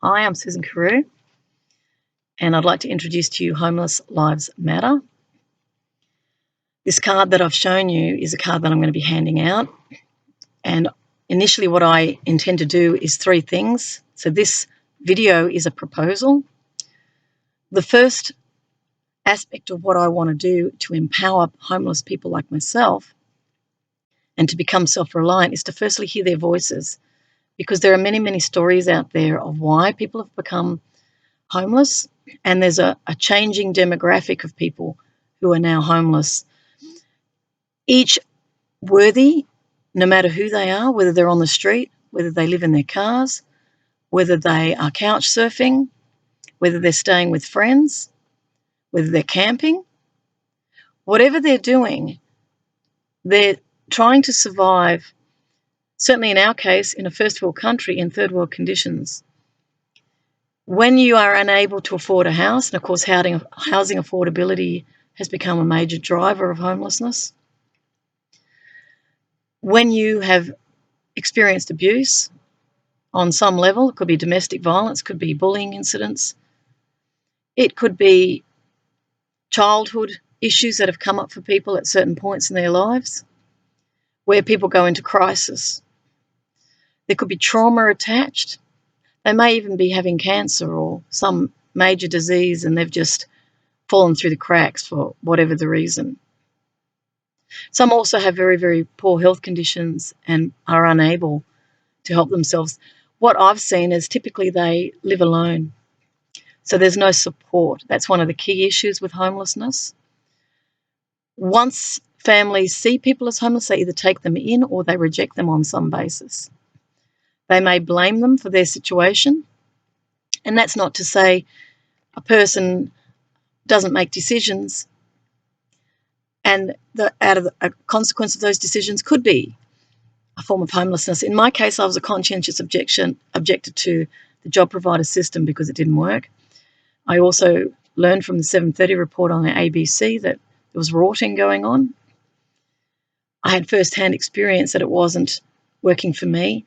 Hi, I'm Susan Carew, and I'd like to introduce to you Homeless Lives Matter. This card that I've shown you is a card that I'm going to be handing out, and initially what I intend to do is three things. So this video is a proposal. The first aspect of what I want to do to empower homeless people like myself and to become self-reliant is to firstly hear their voices, because there are many, many stories out there of why people have become homeless, and there's a changing demographic of people who are now homeless, each worthy, no matter who they are, whether they're on the street, whether they live in their cars, whether they are couch surfing, whether they're staying with friends, whether they're camping. Whatever they're doing, they're trying to survive, certainly in our case, in a first world country in third world conditions. When you are unable to afford a house, and of course housing affordability has become a major driver of homelessness, when you have experienced abuse on some level, it could be domestic violence, could be bullying incidents, it could be childhood issues that have come up for people at certain points in their lives, where people go into crisis. There could be trauma attached. They may even be having cancer or some major disease, and they've just fallen through the cracks for whatever the reason. Some also have very, very poor health conditions and are unable to help themselves. What I've seen is typically they live alone, so there's no support. That's one of the key issues with homelessness. Once families see people as homeless, they either take them in or they reject them on some basis. They may blame them for their situation, and that's not to say a person doesn't make decisions, and a consequence of those decisions could be a form of homelessness. In my case, I was a conscientious objected to the job provider system because it didn't work. I also learned from the 7:30 report on the ABC that there was rorting going on. I had first-hand experience that it wasn't working for me,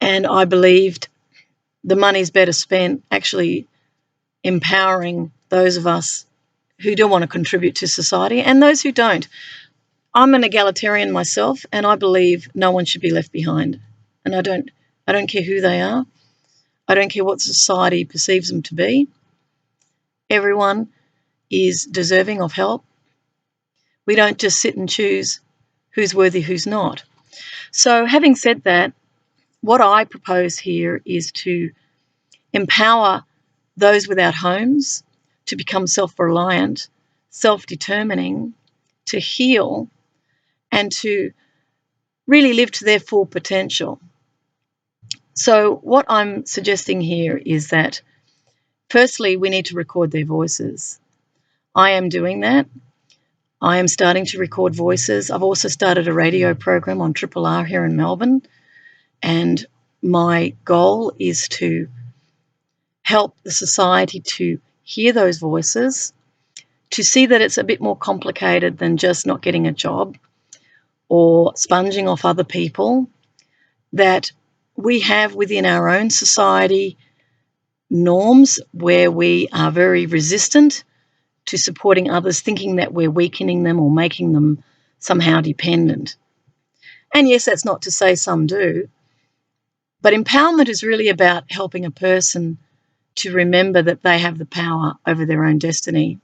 and I believed the money's better spent actually empowering those of us who do want to contribute to society and those who don't. I'm an egalitarian myself, and I believe no one should be left behind. And I don't care who they are. I don't care what society perceives them to be. Everyone is deserving of help. We don't just sit and choose who's worthy, who's not. So having said that, what I propose here is to empower those without homes to become self-reliant, self-determining, to heal, and to really live to their full potential. So what I'm suggesting here is that, firstly, we need to record their voices. I am doing that. I am starting to record voices. I've also started a radio program on Triple R here in Melbourne, and my goal is to help the society to hear those voices, to see that it's a bit more complicated than just not getting a job or sponging off other people, that we have within our own society norms where we are very resistant to supporting others, thinking that we're weakening them or making them somehow dependent. And yes, that's not to say some do, but empowerment is really about helping a person to remember that they have the power over their own destiny.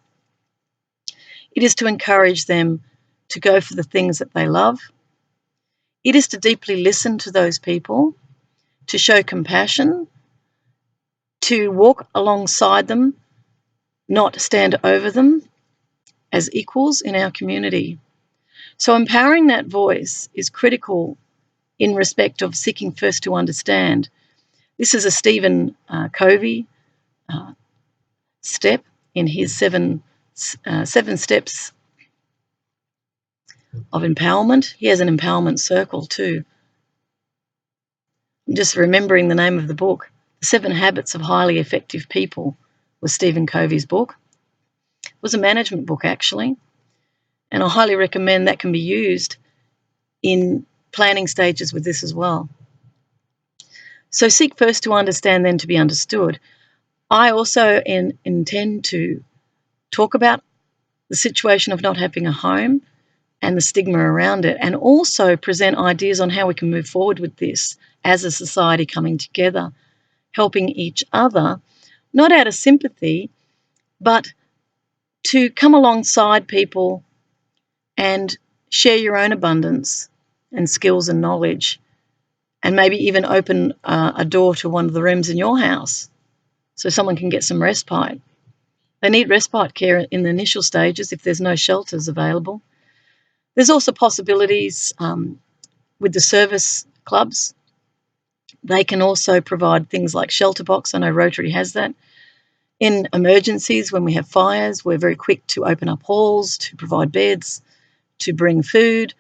It is to encourage them to go for the things that they love. It is to deeply listen to those people, to show compassion, to walk alongside them, not stand over them, as equals in our community. So empowering that voice is critical in respect of seeking first to understand. This is a Stephen Covey step in his seven steps of empowerment. He has an empowerment circle too. I'm just remembering the name of the book. The 7 Habits of Highly Effective People was Stephen Covey's book. It was a management book, actually, and I highly recommend that can be used in planning stages with this as well. So seek first to understand, then to be understood. I also intend to talk about the situation of not having a home and the stigma around it, and also present ideas on how we can move forward with this as a society coming together, helping each other, not out of sympathy, but to come alongside people and share your own abundance and skills and knowledge, and maybe even open a door to one of the rooms in your house so someone can get some respite. They need respite care in the initial stages if there's no shelters available. There's also possibilities with the service clubs. They can also provide things like shelter box. I know Rotary has that. In emergencies, when we have fires, we're very quick to open up halls, to provide beds, to bring food,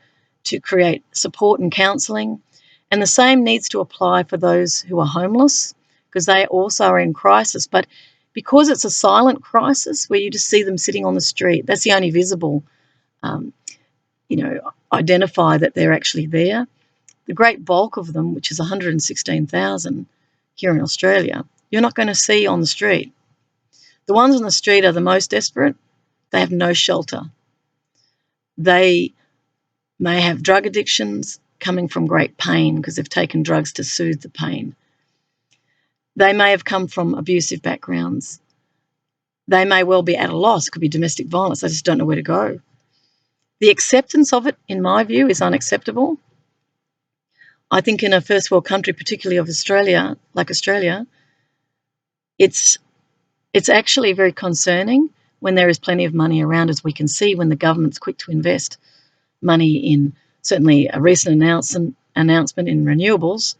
to create support and counselling. And the same needs to apply for those who are homeless, because they also are in crisis. But because it's a silent crisis where you just see them sitting on the street, that's the only visible, identify that they're actually there. The great bulk of them, which is 116,000 here in Australia, you're not going to see on the street. The ones on the street are the most desperate. They have no shelter. They may have drug addictions coming from great pain because they've taken drugs to soothe the pain. They may have come from abusive backgrounds. They may well be at a loss. It could be domestic violence. They just don't know where to go. The acceptance of it, in my view, is unacceptable. I think in a first world country, particularly of Australia, like Australia, it's actually very concerning when there is plenty of money around, as we can see when the government's quick to invest money in, certainly a recent announcement in renewables,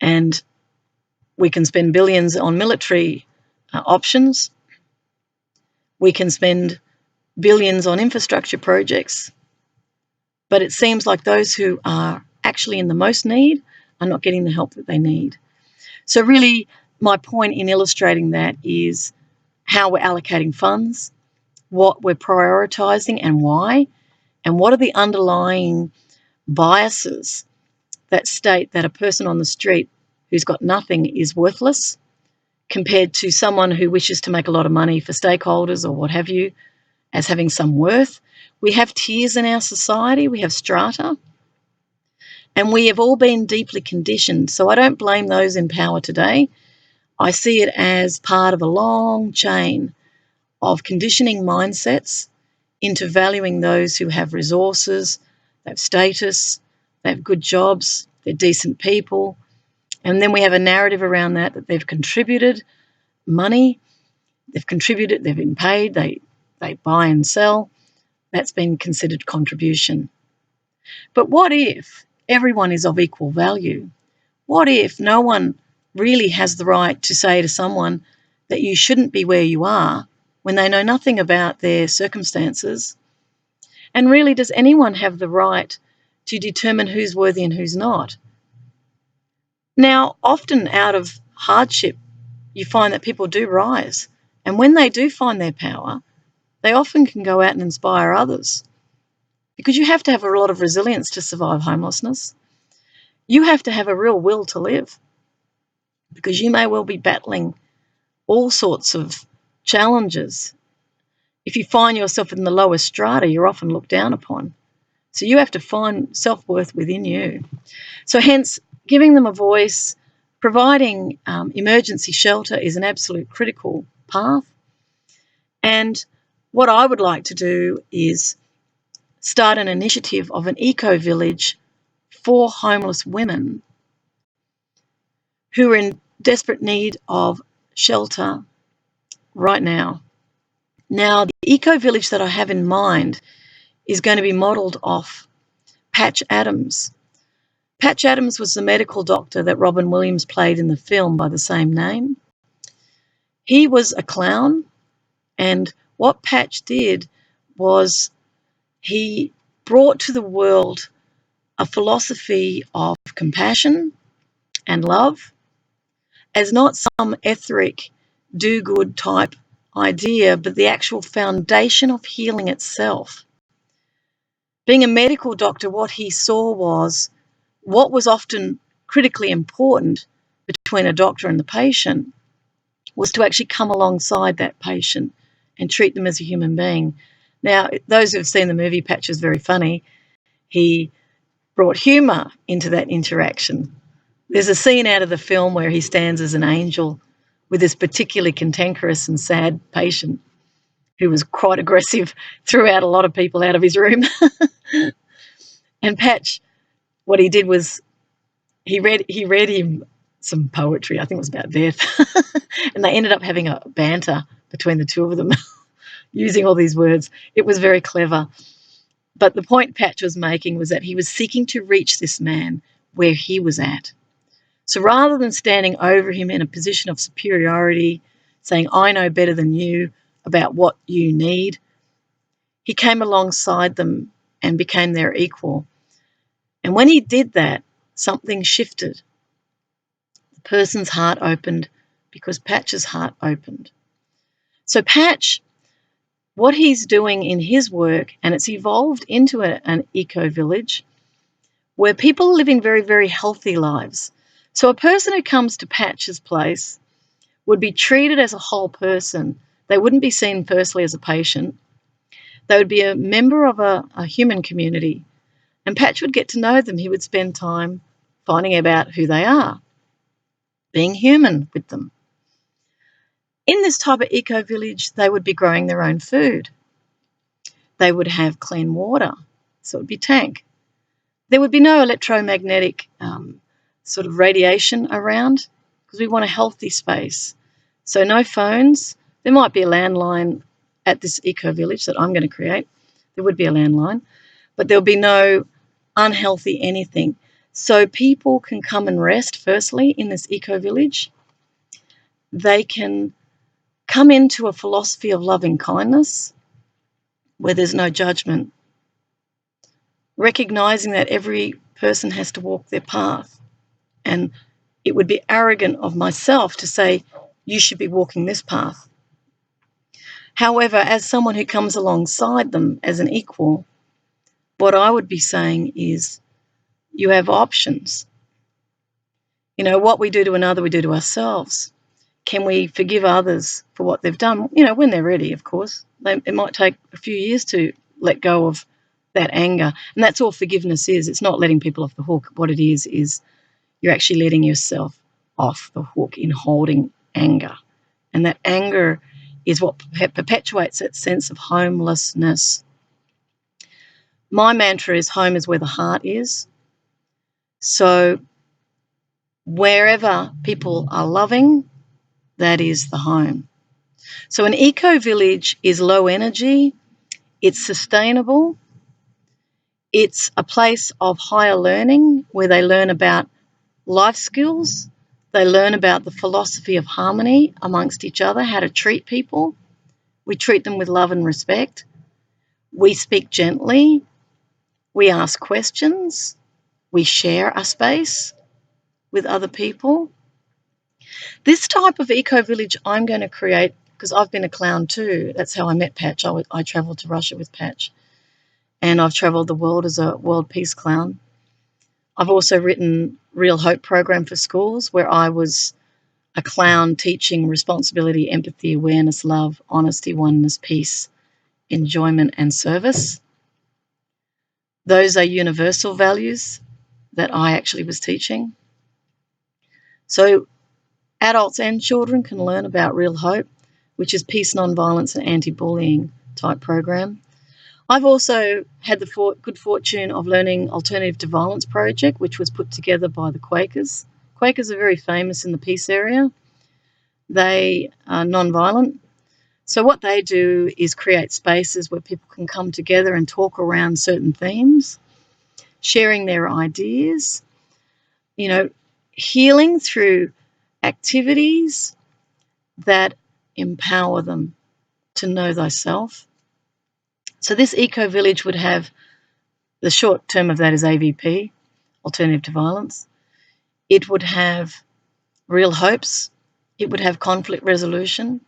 and we can spend billions on military options. We can spend billions on infrastructure projects, but it seems like those who are actually in the most need are not getting the help that they need. So really, my point in illustrating that is how we're allocating funds, what we're prioritising and why, and what are the underlying biases that state that a person on the street who's got nothing is worthless compared to someone who wishes to make a lot of money for stakeholders or what have you as having some worth. We have tiers in our society, we have strata, and we have all been deeply conditioned. So I don't blame those in power today. I see it as part of a long chain of conditioning mindsets into valuing those who have resources, they have status, they have good jobs, they're decent people. And then we have a narrative around that they've contributed money, they've contributed, they've been paid, they buy and sell. That's been considered contribution. But what if everyone is of equal value? What if no one really has the right to say to someone that you shouldn't be where you are when they know nothing about their circumstances? And really, does anyone have the right to determine who's worthy and who's not? Now, often out of hardship, you find that people do rise. And when they do find their power, they often can go out and inspire others. Because you have to have a lot of resilience to survive homelessness. You have to have a real will to live, because you may well be battling all sorts of challenges. If you find yourself in the lowest strata, you're often looked down upon. So you have to find self-worth within you. So hence, giving them a voice, providing emergency shelter is an absolute critical path. And what I would like to do is start an initiative of an eco-village for homeless women who are in desperate need of shelter right now. Now, the eco-village that I have in mind is going to be modelled off Patch Adams. Patch Adams was the medical doctor that Robin Williams played in the film by the same name. He was a clown, and what Patch did was he brought to the world a philosophy of compassion and love as not some etheric do-good type idea, but the actual foundation of healing itself. Being a medical doctor, what he saw was what was often critically important between a doctor and the patient was to actually come alongside that patient and treat them as a human being. Now, those who have seen the movie, Patch is very funny. He brought humour into that interaction. There's a scene out of the film where he stands as an angel with this particularly cantankerous and sad patient who was quite aggressive, threw out a lot of people out of his room. And Patch, what he did was he read him some poetry, I think it was about death. And they ended up having a banter between the two of them using all these words. It was very clever. But the point Patch was making was that he was seeking to reach this man where he was at. So rather than standing over him in a position of superiority, saying, I know better than you about what you need, he came alongside them and became their equal. And when he did that, something shifted. The person's heart opened because Patch's heart opened. So Patch, what he's doing in his work, and it's evolved into an eco-village where people are living very, very healthy lives. So a person who comes to Patch's place would be treated as a whole person. They wouldn't be seen firstly as a patient. They would be a member of a human community. And Patch would get to know them. He would spend time finding out who they are, being human with them. In this type of eco-village, they would be growing their own food. They would have clean water, so it would be tank. There would be no electromagnetic sort of radiation around because we want a healthy space. So no phones. There might be a landline at this eco-village that I'm going to create. There would be a landline, but there'll be no unhealthy anything. So people can come and rest, firstly, in this eco-village. They can come into a philosophy of loving kindness where there's no judgment, recognizing that every person has to walk their path. And it would be arrogant of myself to say, you should be walking this path. However, as someone who comes alongside them as an equal, what I would be saying is you have options. You know, what we do to another, we do to ourselves. Can we forgive others for what they've done? You know, when they're ready, of course. It might take a few years to let go of that anger. And that's all forgiveness is. It's not letting people off the hook. What it is you're actually letting yourself off the hook in holding anger. And that anger is what perpetuates that sense of homelessness. My mantra is home is where the heart is. So wherever people are loving, that is the home. So an eco-village is low energy, it's sustainable, it's a place of higher learning where they learn about life skills, they learn about the philosophy of harmony amongst each other, how to treat people. We treat them with love and respect. We speak gently. We ask questions. We share a space with other people. This type of eco-village I'm going to create, because I've been a clown too. That's how I met Patch. I travelled to Russia with Patch. And I've travelled the world as a world peace clown. I've also written Real Hope program for schools where I was a clown teaching responsibility, empathy, awareness, love, honesty, oneness, peace, enjoyment, and service. Those are universal values that I actually was teaching. So adults and children can learn about Real Hope, which is peace, nonviolence, and anti-bullying type program. I've also had the good fortune of learning Alternative to Violence project, which was put together by the Quakers. Quakers are very famous in the peace area. They are non-violent. So what they do is create spaces where people can come together and talk around certain themes, sharing their ideas, you know, healing through activities that empower them to know thyself. So this eco-village would have, the short term of that is AVP, Alternative to Violence. It would have Real Hopes. It would have conflict resolution.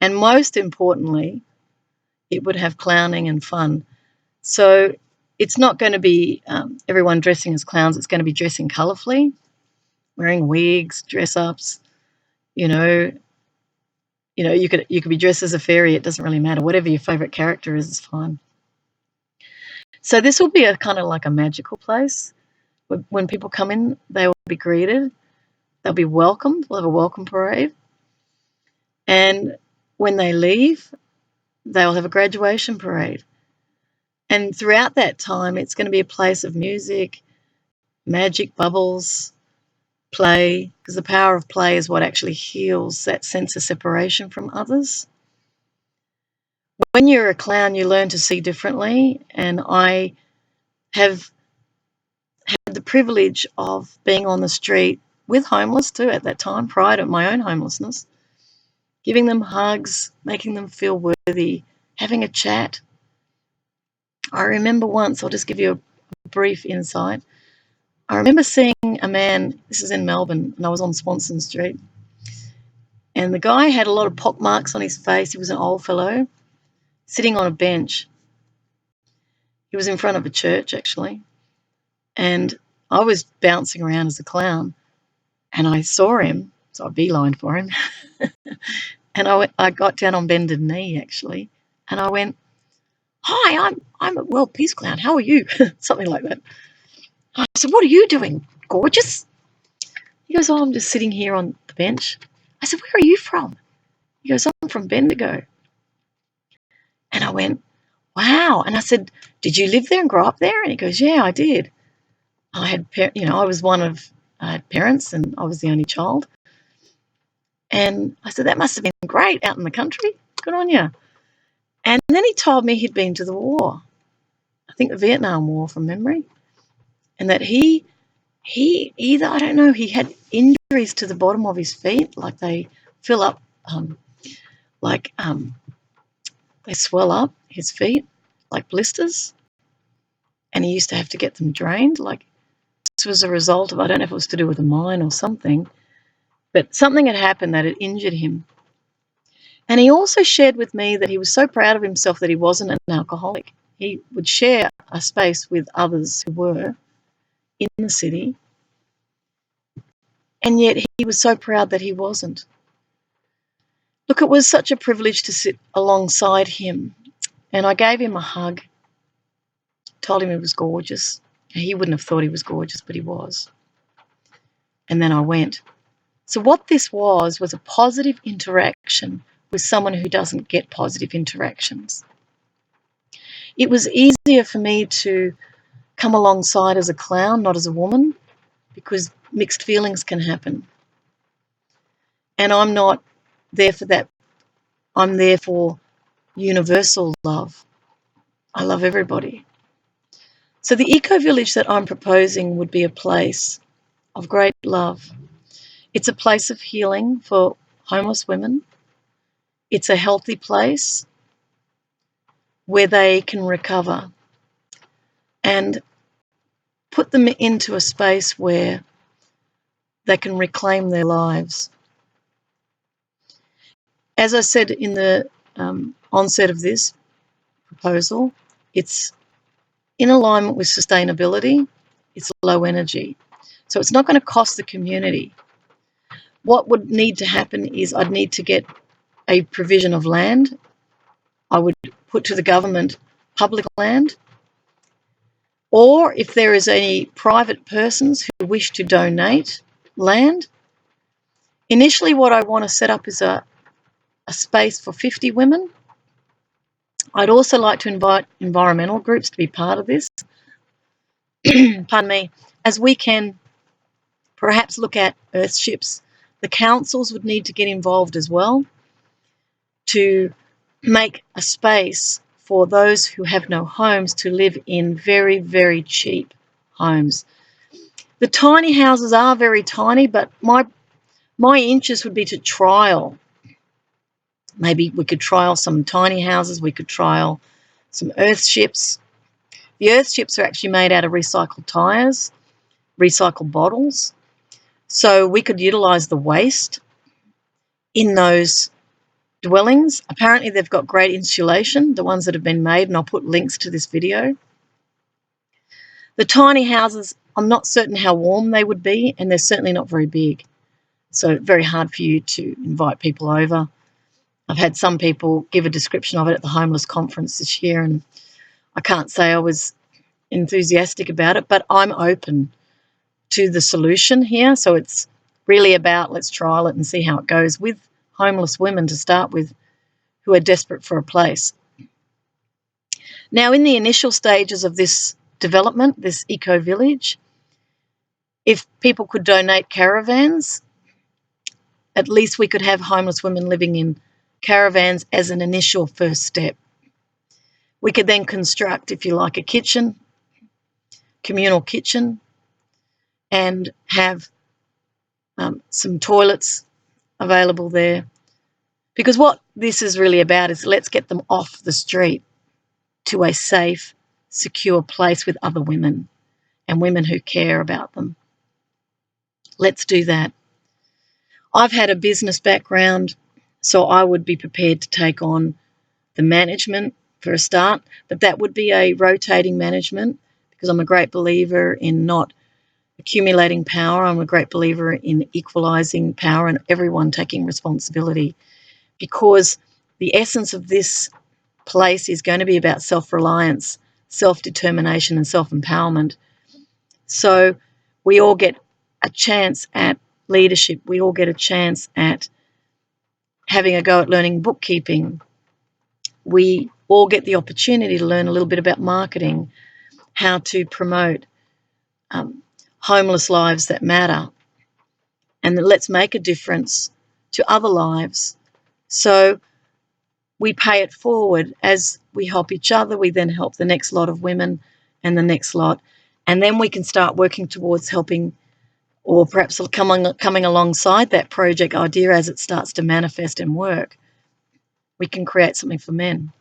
And most importantly, it would have clowning and fun. So it's not going to be everyone dressing as clowns. It's going to be dressing colourfully. wearing wigs, dress-ups, you know, you could be dressed as a fairy. It doesn't really matter. Whatever your favourite character is fine. So this will be a kind of like a magical place. When people come in, they will be greeted. They'll be welcomed. We'll have a welcome parade. And when they leave, they'll have a graduation parade. And throughout that time, it's going to be a place of music, magic, bubbles, play, because the power of play is what actually heals that sense of separation from others. When you're a clown, you learn to see differently, and I have had the privilege of being on the street with homeless too at that time, prior to my own homelessness, giving them hugs, making them feel worthy, having a chat. I remember once, I'll just give you a brief insight. I remember seeing a man, this is in Melbourne, and I was on Swanston Street, and the guy had a lot of pock marks on his face. He was an old fellow, sitting on a bench. He was in front of a church, actually, and I was bouncing around as a clown, and I saw him, so I beelined for him, and I got down on bended knee, actually, and I went, "Hi, I'm a World Peace Clown. How are you?" Something like that. I said, "What are you doing, gorgeous?" He goes, "Oh, I'm just sitting here on the bench." I said, "Where are you from?" He goes, "I'm from Bendigo." And I went, "Wow." And I said, "Did you live there and grow up there?" And he goes, "Yeah, I did. I was one of parents, and I was the only child." And I said, "That must have been great out in the country. Good on you." And then he told me he'd been to the war. I think the Vietnam War from memory. And that he either, I don't know, he had injuries to the bottom of his feet, like they fill up, they swell up his feet like blisters, and he used to have to get them drained. Like, this was a result of, I don't know if it was to do with a mine or something, but something had happened that had injured him. And he also shared with me that he was so proud of himself that he wasn't an alcoholic. He would share a space with others who were in the city, and yet he was so proud that he wasn't. Look, it was such a privilege to sit alongside him, and I gave him a hug, told him he was gorgeous. He wouldn't have thought he was gorgeous, but he was. And then I went. So what this was a positive interaction with someone who doesn't get positive interactions. It was easier for me to come alongside as a clown, not as a woman, because mixed feelings can happen. And I'm not there for that. I'm there for universal love. I love everybody. So the Ecovillage that I'm proposing would be a place of great love. It's a place of healing for homeless women. It's a healthy place where they can recover and put them into a space where they can reclaim their lives. As I said in the onset of this proposal, it's in alignment with sustainability. It's low energy. So it's not going to cost the community. What would need to happen is I'd need to get a provision of land. I would put to the government public land, or if there is any private persons who wish to donate land. Initially, what I want to set up is a space for 50 women. I'd also like to invite environmental groups to be part of this, pardon me, as we can perhaps look at earthships. The councils would need to get involved as well to make a space for those who have no homes to live in very, very cheap homes. The tiny houses are very tiny, but my interest would be to trial. Maybe we could trial some tiny houses. We could trial some earthships. The earthships are actually made out of recycled tyres, recycled bottles. So we could utilise the waste in those dwellings. Apparently they've got great insulation, the ones that have been made, and I'll put links to this video. The tiny houses I'm not certain how warm they would be, and they're certainly not very big. So very hard for you to invite people over. I've had some people give a description of it at the homeless conference this year, and I can't say I was enthusiastic about it, but I'm open to the solution here. So it's really about, let's trial it and see how it goes with homeless women to start with, who are desperate for a place. Now, in the initial stages of this development, this eco-village, if people could donate caravans, at least we could have homeless women living in caravans as an initial first step. We could then construct, if you like, a kitchen, communal kitchen, and have some toilets available there. Because what this is really about is, let's get them off the street to a safe, secure place with other women and women who care about them. Let's do that. I've had a business background, so I would be prepared to take on the management for a start, but that would be a rotating management, because I'm a great believer in not accumulating power. I'm a great believer in equalising power and everyone taking responsibility, because the essence of this place is going to be about self-reliance, self-determination and self-empowerment. So we all get a chance at leadership. We all get a chance at having a go at learning bookkeeping. We all get the opportunity to learn a little bit about marketing, how to promote homeless lives that matter, and let's make a difference to other lives. So we pay it forward as we help each other. We then help the next lot of women and the next lot, and then we can start working towards helping, or perhaps coming alongside that project idea as it starts to manifest and work. We can create something for men,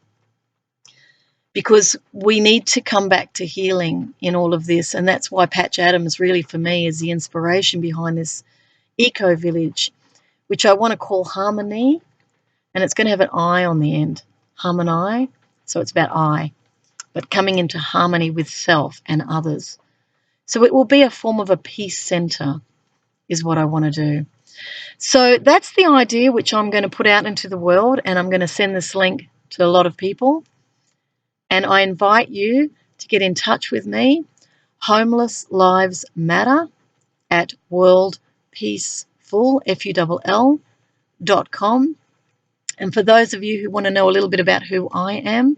because we need to come back to healing in all of this, and that's why Patch Adams really, for me, is the inspiration behind this eco-village, which I want to call Harmony, and it's going to have an I on the end, harmony, so it's about I, but coming into harmony with self and others. So it will be a form of a peace centre is what I want to do. So that's the idea which I'm going to put out into the world, and I'm going to send this link to a lot of people. And I invite you to get in touch with me, Homeless Lives Matter, at worldpeaceful.com. And for those of you who want to know a little bit about who I am,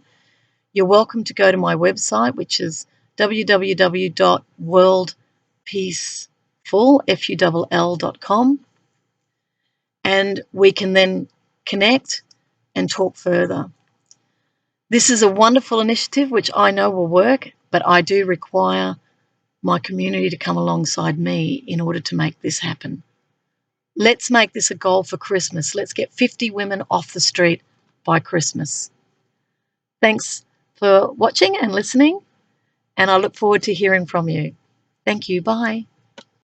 you're welcome to go to my website, which is www.worldpeaceful.com, and we can then connect and talk further. This is a wonderful initiative which I know will work, but I do require my community to come alongside me in order to make this happen. Let's make this a goal for Christmas. Let's get 50 women off the street by Christmas. Thanks for watching and listening, and I look forward to hearing from you. Thank you. Bye.